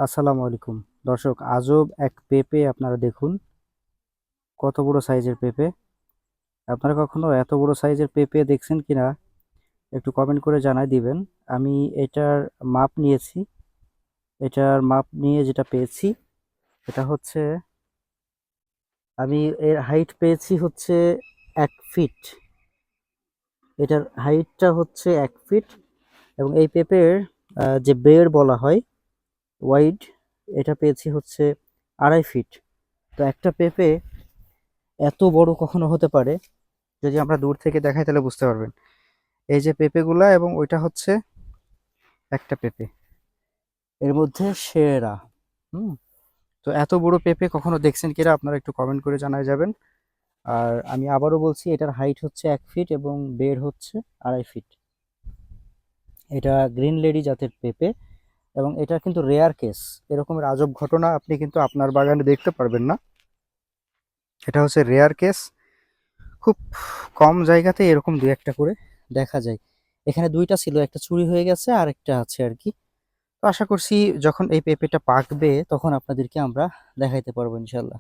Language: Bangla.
আসসালামু আলাইকুম দর্শক, আজব এক পেঁপে আপনারা দেখুন। কত বড় সাইজের পেঁপে! আপনারা কখনো এত বড় সাইজের পেঁপে দেখছেন কিনা একটু কমেন্ট করে জানাই দিবেন। আমি এটার মাপ নিয়েছি। এটার মাপ নিয়ে যেটা পেয়েছি এটা হচ্ছে, আমি এর হাইট পেয়েছি হচ্ছে 1 ফিট। এটার হাইটটা হচ্ছে 1 ফিট এবং এই পেঁপের যে বেড় বলা হয়, ওয়াইড, এটা পেয়েছি হচ্ছে 2.5 ফিট। তো একটা পেঁপে এত বড় কখনো হতে পারে, যদি আমরা দূর থেকে দেখাই তাহলে বুঝতে পারবেন। এই যে পেঁপেগুলা এবং ওইটা হচ্ছে একটা পেঁপে, এর মধ্যে সেরা। হুম। তো এত বড় পেঁপে কখনো দেখছেন কিনা আপনারা একটু কমেন্ট করে জানায় যাবেন। আর আমি আবারও বলছি, এটার হাইট হচ্ছে 1 ফিট এবং বের হচ্ছে 2.5 ফিট। এটা গ্রিন লেডি জাতের পেঁপে এবং এটা কিন্তু রেয়ার কেস। এরকমের আজব ঘটনা আপনি কিন্তু আপনার বাগানে দেখতে পারবেন না। এটা হচ্ছে রেয়ার কেস। খুব কম জায়গাতে এরকম দু একটা করে দেখা যায়। এখানে দুইটা ছিল, একটা চুরি হয়ে গেছে আর একটা আছে আর কি। তো আশা করছি যখন এই পেঁপেটা পাকবে তখন আপনাদেরকে আমরা দেখাইতে পারবো ইনশাল্লাহ।